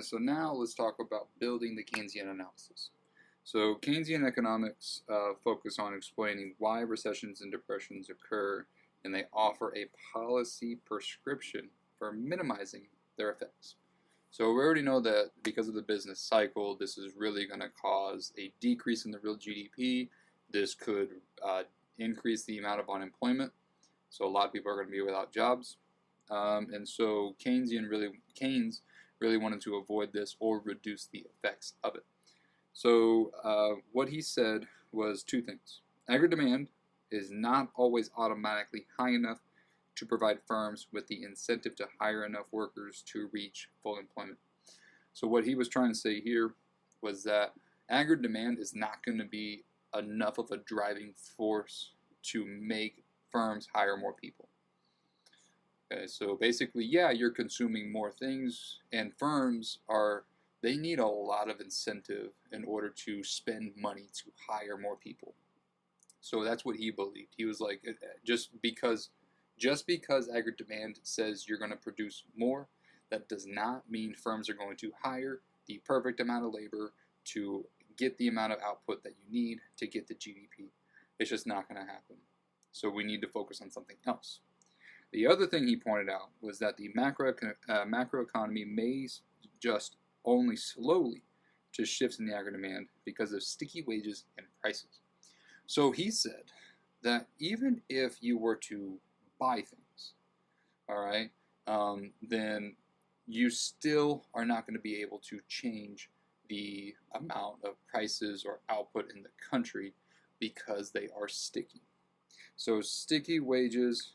So now let's talk about building the Keynesian analysis. So Keynesian economics focus on explaining why recessions and depressions occur, and they offer a policy prescription for minimizing their effects. So we already know that because of the business cycle, this is really going to cause a decrease in the real GDP. This could increase the amount of unemployment. So a lot of people are going to be without jobs. And so Keynes really wanted to avoid this or reduce the effects of it. So what he said was two things. Aggregate demand is not always automatically high enough to provide firms with the incentive to hire enough workers to reach full employment. So what he was trying to say here was that aggregate demand is not going to be enough of a driving force to make firms hire more people. Okay, so basically, yeah, you're consuming more things, and firms they need a lot of incentive in order to spend money to hire more people. So that's what he believed. He was like, just because aggregate demand says you're going to produce more, that does not mean firms are going to hire the perfect amount of labor to get the amount of output that you need to get the GDP. It's just not going to happen. So we need to focus on something else. The other thing he pointed out was that the macroeconomy may just only slowly to shifts in the aggregate demand because of sticky wages and prices. So he said that even if you were to buy things, all right, then you still are not going to be able to change the amount of prices or output in the country because they are sticky. So sticky wages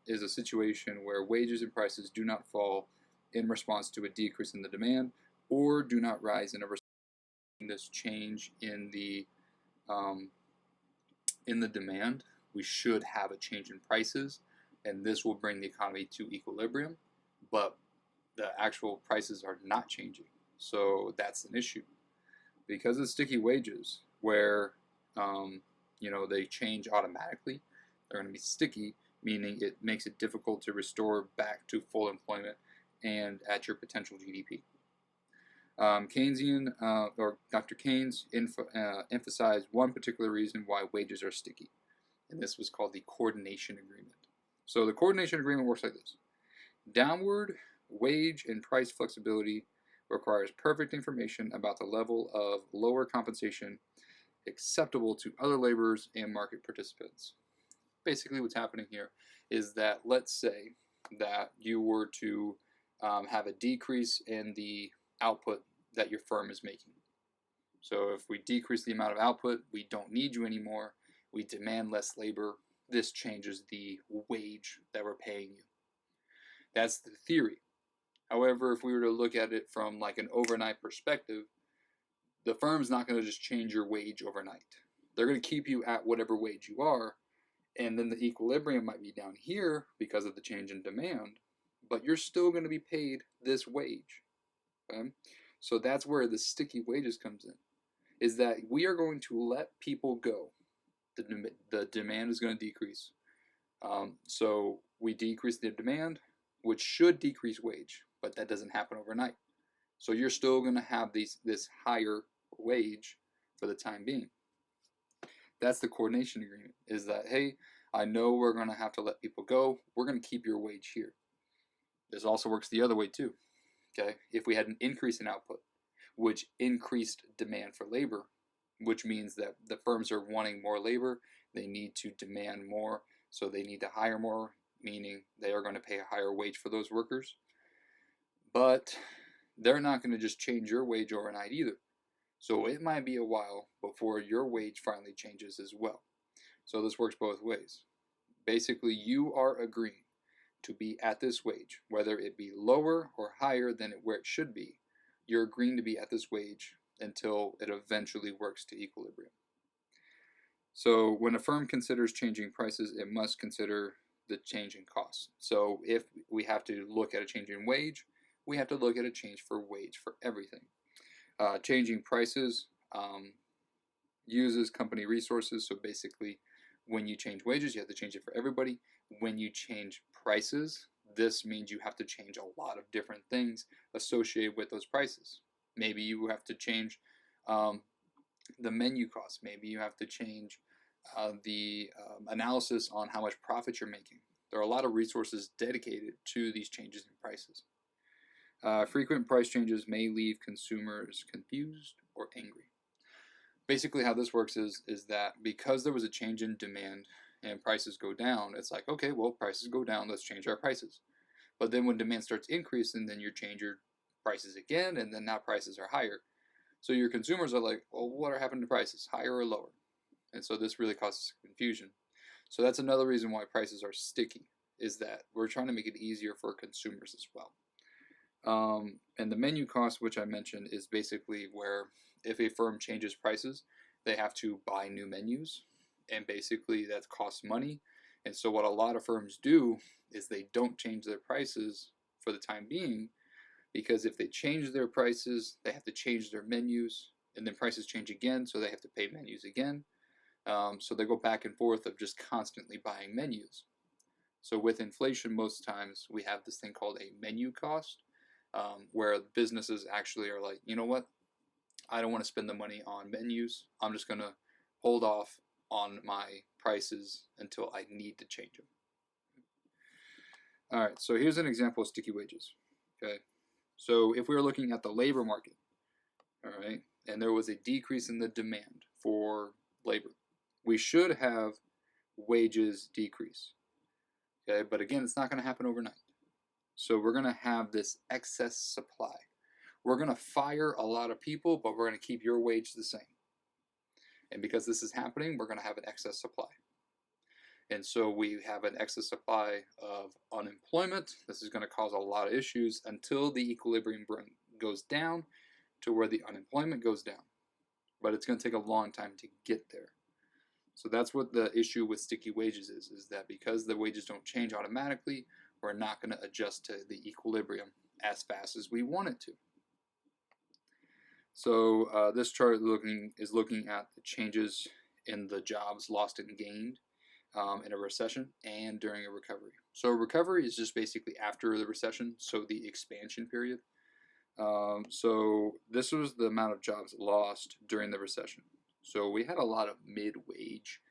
is a situation where wages and prices do not fall in response to a decrease in the demand or do not rise in a response to this change in the demand. We should have a change in prices, and this will bring the economy to equilibrium, but the actual prices are not changing. So that's an issue. Because of sticky wages, where they change automatically, they're going to be sticky, meaning it makes it difficult to restore back to full employment and at your potential GDP. Dr. Keynes emphasized one particular reason why wages are sticky, and this was called the coordination agreement. So the coordination agreement works like this. Downward wage and price flexibility requires perfect information about the level of lower compensation acceptable to other laborers and market participants. Basically what's happening here is that, let's say that you were to have a decrease in the output that your firm is making. So if we decrease the amount of output, we don't need you anymore, we demand less labor, this changes the wage that we're paying you. That's the theory. However, if we were to look at it from like an overnight perspective, the firm's not going to just change your wage overnight. They're going to keep you at whatever wage you are, and then the equilibrium might be down here because of the change in demand, but you're still going to be paid this wage. Okay? So that's where the sticky wages comes in, is that we are going to let people go. The demand is going to decrease. So we decrease the demand, which should decrease wage, but that doesn't happen overnight. So you're still going to have this higher wage for the time being. That's the coordination agreement, is that, hey, I know we're going to have to let people go. We're going to keep your wage here. This also works the other way too. Okay, if we had an increase in output, which increased demand for labor, which means that the firms are wanting more labor, they need to demand more, so they need to hire more, meaning they are going to pay a higher wage for those workers. But they're not going to just change your wage overnight either. So it might be a while before your wage finally changes as well. So this works both ways. Basically, you are agreeing to be at this wage, whether it be lower or higher than where it should be. You're agreeing to be at this wage until it eventually works to equilibrium. So when a firm considers changing prices, it must consider the change in costs. So if we have to look at a change in wage, we have to look at a change for wage for everything. Changing prices uses company resources. So basically, when you change wages, you have to change it for everybody. When you change prices, this means you have to change a lot of different things associated with those prices. Maybe you have to change the menu costs. Maybe you have to change the analysis on how much profit you're making. There are a lot of resources dedicated to these changes in prices. Frequent price changes may leave consumers confused or angry. Basically, how this works is that because there was a change in demand and prices go down, it's like, okay, well, prices go down, let's change our prices. But then when demand starts increasing, then you change your prices again, and then now prices are higher. So your consumers are like, well, what are happening to prices, higher or lower? And so this really causes confusion. So that's another reason why prices are sticky, is that we're trying to make it easier for consumers as well. And the menu cost, which I mentioned, is basically where if a firm changes prices, they have to buy new menus, and basically that costs money. And so what a lot of firms do is they don't change their prices for the time being, because if they change their prices, they have to change their menus, and then prices change again, so they have to pay menus again. So they go back and forth of just constantly buying menus. So with inflation, most times we have this thing called a menu cost, where businesses actually are like, you know what, I don't want to spend the money on menus. I'm just going to hold off on my prices until I need to change them. All right, so here's an example of sticky wages. Okay, so if we were looking at the labor market, all right, and there was a decrease in the demand for labor, we should have wages decrease. Okay, but again, it's not going to happen overnight. So we're going to have this excess supply. We're going to fire a lot of people, but we're going to keep your wage the same. And because this is happening, we're going to have an excess supply. And so we have an excess supply of unemployment. This is going to cause a lot of issues until the equilibrium goes down to where the unemployment goes down. But it's going to take a long time to get there. So that's what the issue with sticky wages is that because the wages don't change automatically, we're not going to adjust to the equilibrium as fast as we want it to. So this chart is looking at the changes in the jobs lost and gained in a recession and during a recovery. So a recovery is just basically after the recession, so the expansion period. So this was the amount of jobs lost during the recession. So we had a lot of mid-wage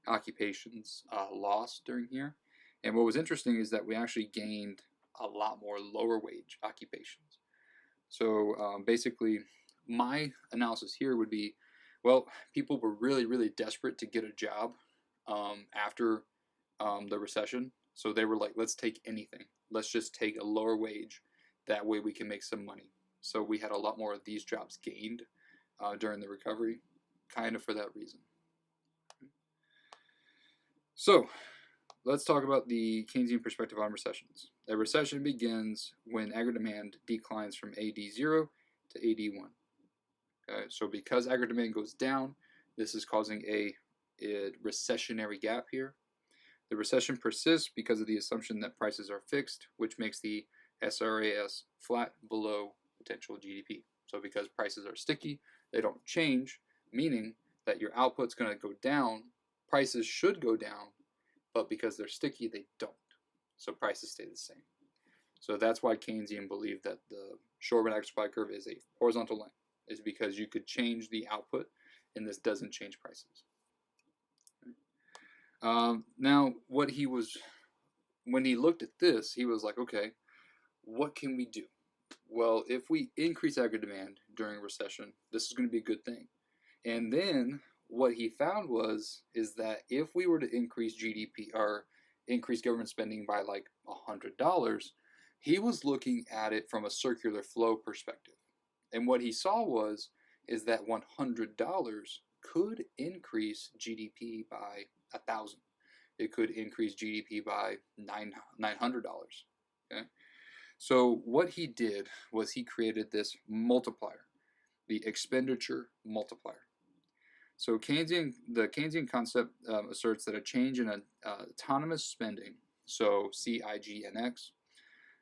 occupations lost during here. And what was interesting is that we actually gained a lot more lower wage occupations. So basically, my analysis here would be, well, people were really, really desperate to get a job after the recession. So they were like, let's take anything. Let's just take a lower wage. That way we can make some money. So we had a lot more of these jobs gained during the recovery, kind of for that reason. So let's talk about the Keynesian perspective on recessions. A recession begins when aggregate demand declines from AD0 to AD1. Okay, so because aggregate demand goes down, this is causing a recessionary gap here. The recession persists because of the assumption that prices are fixed, which makes the SRAS flat below potential GDP. So because prices are sticky, they don't change, meaning that your output's going to go down. Prices should go down, but because they're sticky, they don't. So prices stay the same. So that's why Keynesian believed that the short-run average supply curve is a horizontal line, is because you could change the output, and this doesn't change prices. Now, when he looked at this, he was like, okay, what can we do? Well, if we increase aggregate demand during a recession, this is going to be a good thing. And then what he found is that if we were to increase GDP or increase government spending by like $100, he was looking at it from a circular flow perspective. And what he saw is that $100 could increase GDP by 1,000. It could increase GDP by $900. Okay? So what he did was he created this multiplier, the expenditure multiplier. So the Keynesian concept asserts that a change in autonomous spending, so CIGNX,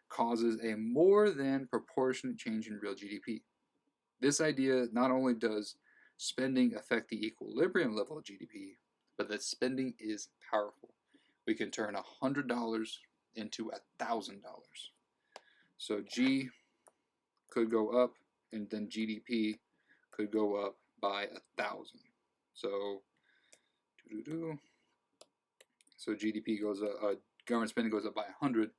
causes a more than proportionate change in real GDP. This idea not only does spending affect the equilibrium level of GDP, but that spending is powerful. We can turn $100 into $1,000. So G could go up, and then GDP could go up by 1,000. So, GDP goes up, government spending goes up by 100,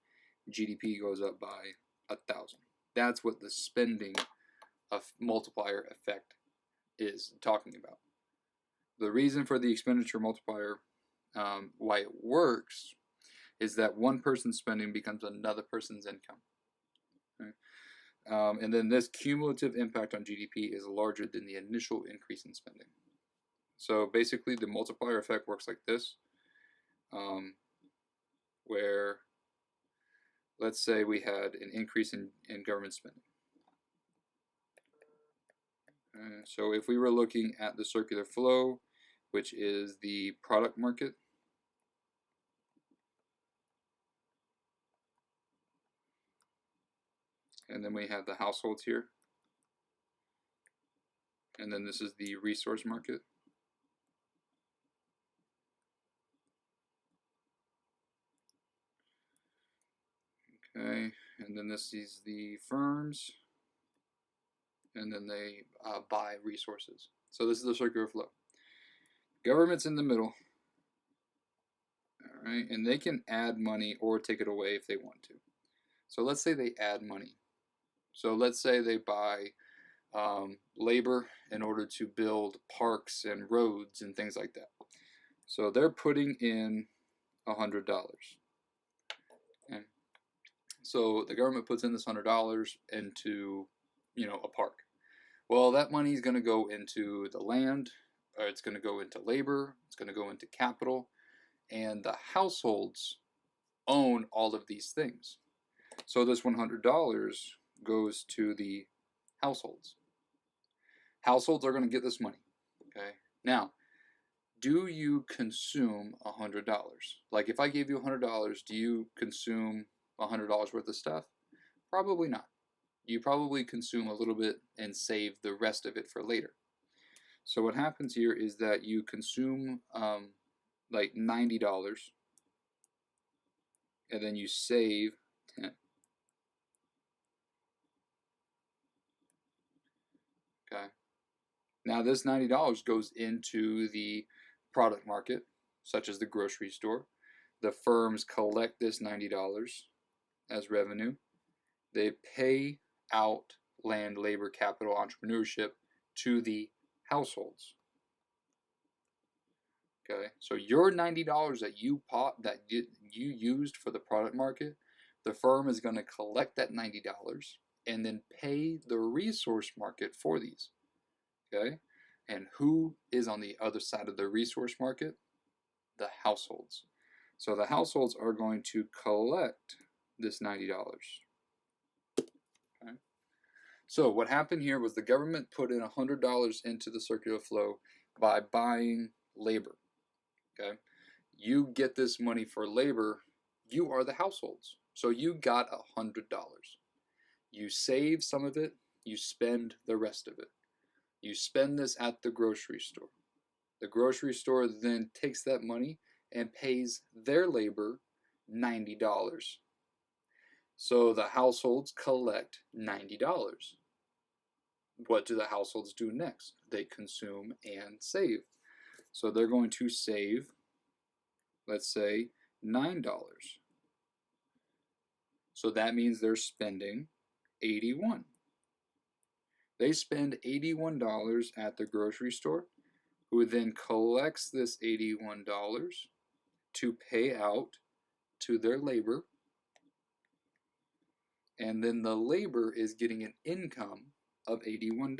GDP goes up by 1,000. That's what the spending multiplier effect is talking about. The reason for the expenditure multiplier, why it works, is that one person's spending becomes another person's income. Okay? And then this cumulative impact on GDP is larger than the initial increase in spending. So basically the multiplier effect works like this, where let's say we had an increase in government spending. So if we were looking at the circular flow, which is the product market, and then we have the households here, and then this is the resource market. Okay, and then this is the firms, and then they buy resources. So this is the circular flow. Government's in the middle, all right, and they can add money or take it away if they want to. So let's say they add money. So let's say they buy labor in order to build parks and roads and things like that. So they're putting in $100. Okay. So the government puts in this $100 into, a park. Well, that money is going to go into the land, or it's going to go into labor, it's going to go into capital, and the households own all of these things. So this $100 goes to the households. Households are going to get this money. Okay. Now, do you consume $100? Like if I gave you $100, do you consume $100 worth of stuff? Probably not. You probably consume a little bit and save the rest of it for later. So what happens here is that you consume like $90, and then you save 10. Okay. Now this $90 goes into the product market, such as the grocery store. The firms collect this $90 as revenue. They pay out land, labor, capital, entrepreneurship to the households. Okay, so your $90 that you used for the product market, the firm is going to collect that $90 and then pay the resource market for these. Okay, and who is on the other side of the resource market? The households. So the households are going to collect this $90. Okay. So what happened here was the government put in $100 into the circular flow by buying labor. Okay, you get this money for labor. You are the households, so you got $100. You save some of it. You spend the rest of it. You spend this at the grocery store. The grocery store then takes that money and pays their labor $90. So the households collect $90. What do the households do next? They consume and save. So they're going to save, let's say, $9. So that means they're spending $81. They spend $81 at the grocery store, who then collects this $81 to pay out to their labor, and then the labor is getting an income of $81.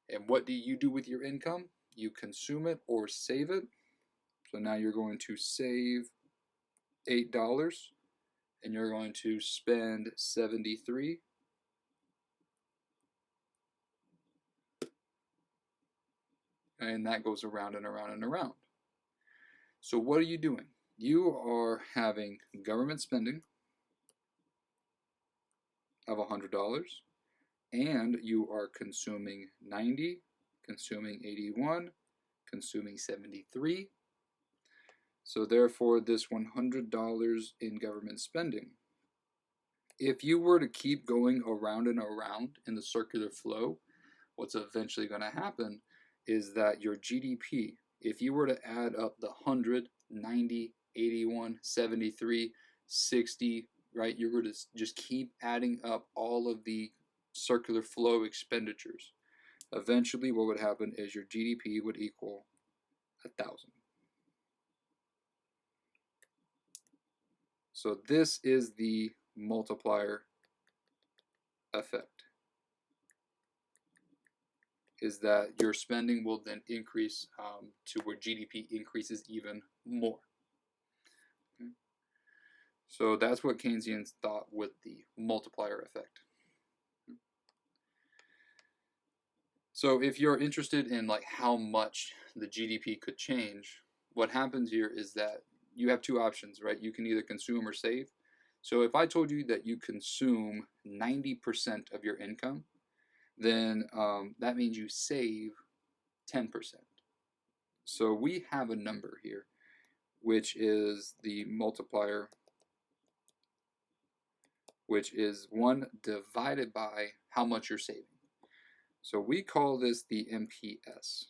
And what do you do with your income? You consume it or save it. So now you're going to save $8 and you're going to spend $73. And that goes around and around and around. So what are you doing? You are having government spending of $100, and you are consuming 90, consuming 81, consuming 73. So therefore, this $100 in government spending, if you were to keep going around and around in the circular flow, what's eventually going to happen is that your GDP, if you were to add up the 100, 90, 81, 73, 60, right, you were to just keep adding up all of the circular flow expenditures. Eventually, what would happen is your GDP would equal 1,000. So this is the multiplier effect, is that your spending will then increase to where GDP increases even more. Okay. So that's what Keynesians thought with the multiplier effect. So if you're interested in like how much the GDP could change, what happens here is that you have two options, right? You can either consume or save. So if I told you that you consume 90% of your income, then that means you save 10%. So we have a number here, which is the multiplier, which is 1 divided by how much you're saving. So we call this the MPS,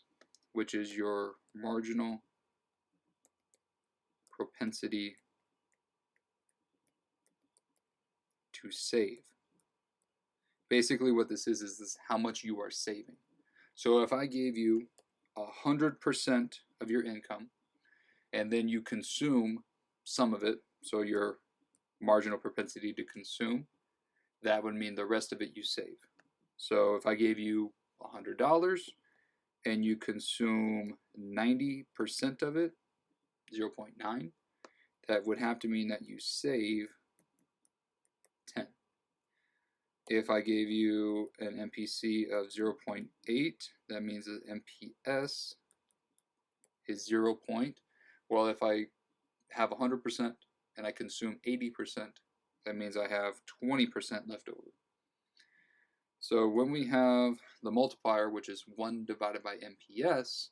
which is your marginal propensity to save. Basically what this is how much you are saving. So if I gave you 100% of your income and then you consume some of it, so your marginal propensity to consume, that would mean the rest of it you save. So if I gave you $100 and you consume 90% of it, 0.9, that would have to mean that you save 10. If I gave you an MPC of 0.8, that means that MPS is 0. Well, if I have 100% and I consume 80%, that means I have 20% left over. So when we have the multiplier, which is 1 divided by MPS,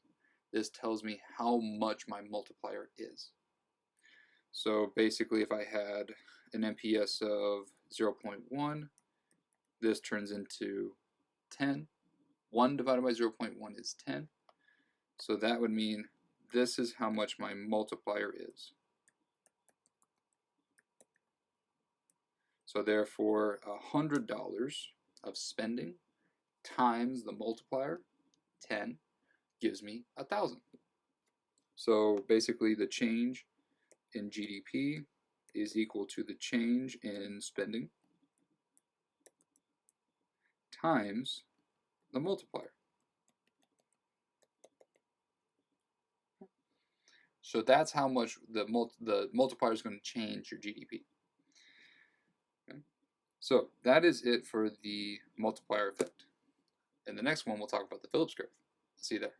this tells me how much my multiplier is. So basically, if I had an MPS of 0.1, this turns into 10. 1 divided by 0.1 is 10. So that would mean this is how much my multiplier is. So therefore, $100 of spending times the multiplier, 10, gives me 1,000. So basically the change in GDP is equal to the change in spending times the multiplier. So that's how much the multiplier is going to change your GDP. Okay. So that is it for the multiplier effect. In the next one, we'll talk about the Phillips curve. See you there.